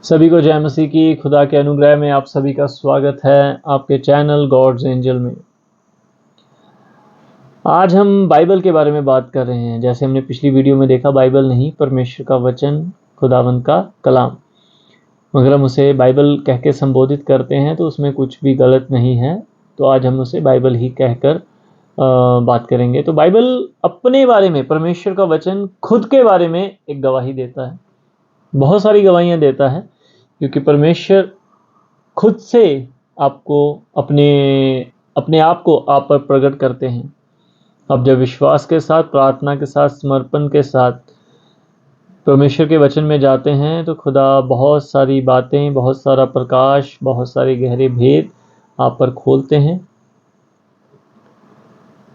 सभी को जय मसीह की। खुदा के अनुग्रह में आप सभी का स्वागत है आपके चैनल गॉड्स एंजल में। आज हम बाइबल के बारे में बात कर रहे हैं। जैसे हमने पिछली वीडियो में देखा, बाइबल नहीं, परमेश्वर का वचन, खुदावंद का कलाम। मगर हम उसे बाइबल कह के संबोधित करते हैं तो उसमें कुछ भी गलत नहीं है। तो आज हम उसे बाइबल ही कहकर बात करेंगे। तो बाइबल अपने बारे में, परमेश्वर का वचन खुद के बारे में एक गवाही देता है। बहुत सारी गवाहियाँ देता है, क्योंकि परमेश्वर खुद से आपको अपने आप को आप पर प्रकट करते हैं। अब जब विश्वास के साथ, प्रार्थना के साथ, समर्पण के साथ परमेश्वर के वचन में जाते हैं तो खुदा बहुत सारी बातें, बहुत सारा प्रकाश, बहुत सारे गहरे भेद आप पर खोलते हैं।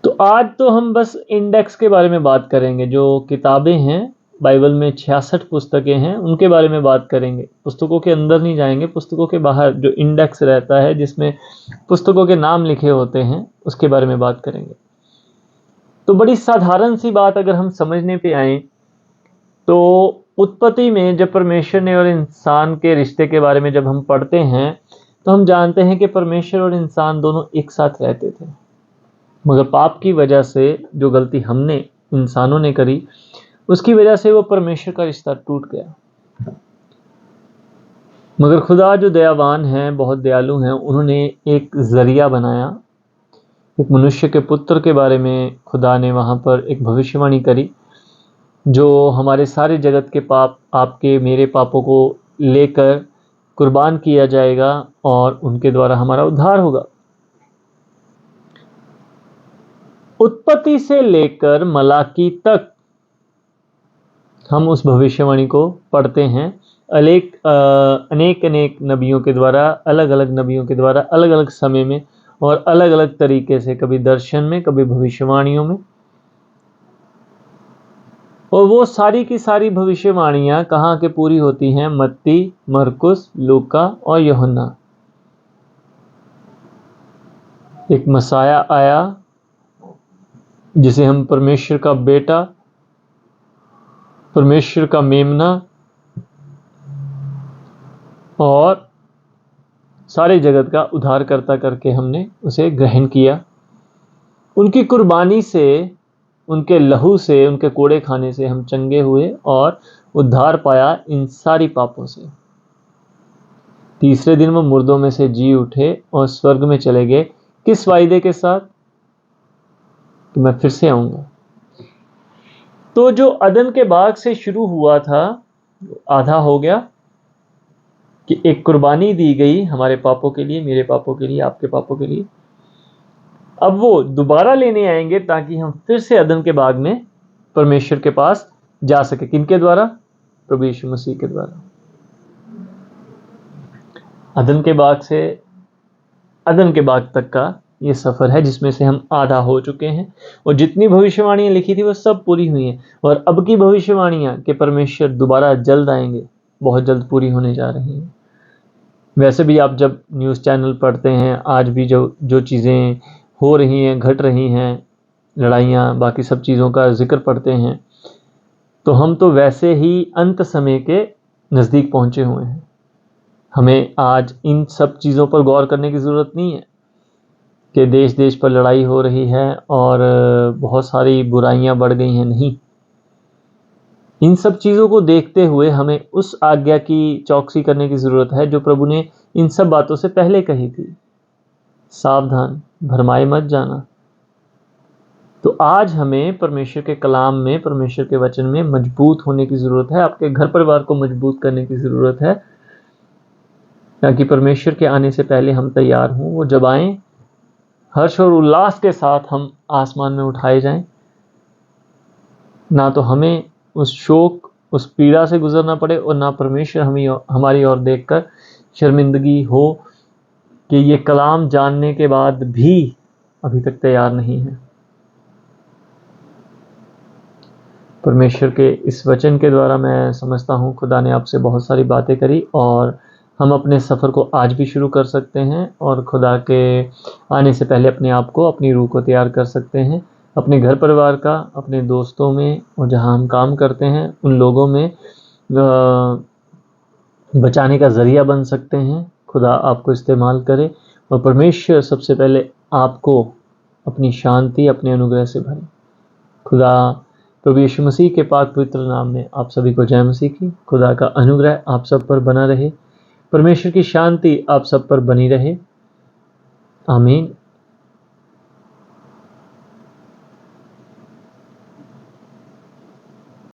तो आज तो हम बस इंडेक्स के बारे में बात करेंगे। जो किताबें हैं बाइबल में, 66 पुस्तकें हैं, उनके बारे में बात करेंगे। पुस्तकों के अंदर नहीं जाएंगे, पुस्तकों के बाहर जो इंडेक्स रहता है जिसमें पुस्तकों के नाम लिखे होते हैं, उसके बारे में बात करेंगे। तो बड़ी साधारण सी बात अगर हम समझने पे आए तो उत्पत्ति में जब परमेश्वर ने और इंसान के रिश्ते के बारे में जब हम पढ़ते हैं तो हम जानते हैं कि परमेश्वर और इंसान दोनों एक साथ रहते थे। मगर पाप की वजह से जो गलती हमने, इंसानों ने करी, उसकी वजह से वो परमेश्वर का रिश्ता टूट गया। मगर खुदा जो दयावान हैं, बहुत दयालु हैं, उन्होंने एक जरिया बनाया। एक मनुष्य के पुत्र के बारे में खुदा ने वहाँ पर एक भविष्यवाणी करी, जो हमारे सारे जगत के पाप, आपके मेरे पापों को लेकर कुर्बान किया जाएगा और उनके द्वारा हमारा उद्धार होगा। उत्पत्ति से लेकर मलाकी तक हम उस भविष्यवाणी को पढ़ते हैं। अनेक नबियों के द्वारा, अलग अलग नबियों के द्वारा, अलग अलग समय में और अलग अलग तरीके से, कभी दर्शन में, कभी भविष्यवाणियों में। और वो सारी की सारी भविष्यवाणियां कहाँ के पूरी होती हैं? मत्ती, मरकुस, लूका और यूहन्ना। एक मसाया आया जिसे हम परमेश्वर का बेटा, परमेश्वर का मेमना और सारे जगत का उद्धारकर्ता करके हमने उसे ग्रहण किया। उनकी कुर्बानी से, उनके लहू से, उनके कोड़े खाने से हम चंगे हुए और उद्धार पाया इन सारी पापों से। तीसरे दिन वो मुर्दों में से जी उठे और स्वर्ग में चले गए। किस वायदे के साथ? कि मैं फिर से आऊंगा। तो जो अदन के बाग से शुरू हुआ था, आधा हो गया कि एक कुर्बानी दी गई हमारे पापों के लिए, मेरे पापों के लिए, आपके पापों के लिए। अब वो दोबारा लेने आएंगे ताकि हम फिर से अदन के बाग में परमेश्वर के पास जा सके। किनके द्वारा? प्रभु यीशु मसीह के द्वारा। अदन के बाग से अदन के बाग तक का ये सफर है जिसमें से हम आधा हो चुके हैं। और जितनी भविष्यवाणियां लिखी थी वो सब पूरी हुई हैं। और अब की भविष्यवाणियां कि परमेश्वर दोबारा जल्द आएंगे, बहुत जल्द पूरी होने जा रही हैं। वैसे भी आप जब न्यूज़ चैनल पढ़ते हैं, आज भी जो चीज़ें हो रही हैं, घट रही हैं, लड़ाइयाँ, बाकी सब चीज़ों का जिक्र पढ़ते हैं, तो हम तो वैसे ही अंत समय के नज़दीक पहुँचे हुए हैं। हमें आज इन सब चीज़ों पर गौर करने की ज़रूरत नहीं है कि देश देश पर लड़ाई हो रही है और बहुत सारी बुराइयां बढ़ गई हैं। नहीं, इन सब चीज़ों को देखते हुए हमें उस आज्ञा की चौकसी करने की ज़रूरत है जो प्रभु ने इन सब बातों से पहले कही थी। सावधान, भरमाए मत जाना। तो आज हमें परमेश्वर के कलाम में, परमेश्वर के वचन में मजबूत होने की ज़रूरत है। आपके घर परिवार को मजबूत करने की ज़रूरत है, ताकि परमेश्वर के आने से पहले हम तैयार हों। वो जब आएँ, हर्ष और उल्लास के साथ हम आसमान में उठाए जाएं। ना तो हमें उस शोक, उस पीड़ा से गुजरना पड़े और ना परमेश्वर हमारी ओर देखकर शर्मिंदगी हो कि ये कलाम जानने के बाद भी अभी तक तैयार नहीं है। परमेश्वर के इस वचन के द्वारा मैं समझता हूँ खुदा ने आपसे बहुत सारी बातें करी और हम अपने सफ़र को आज भी शुरू कर सकते हैं और खुदा के आने से पहले अपने आप को, अपनी रूह को तैयार कर सकते हैं। अपने घर परिवार का, अपने दोस्तों में और जहाँ हम काम करते हैं उन लोगों में बचाने का ज़रिया बन सकते हैं। खुदा आपको इस्तेमाल करे और परमेश्वर सबसे पहले आपको अपनी शांति, अपने अनुग्रह से भरे। खुदा प्रभु यीशु मसीह के पाक पवित्र नाम में आप सभी को जय मसीह की। खुदा का अनुग्रह आप सब पर बना रहे, परमेश्वर की शांति आप सब पर बनी रहे। आमीन।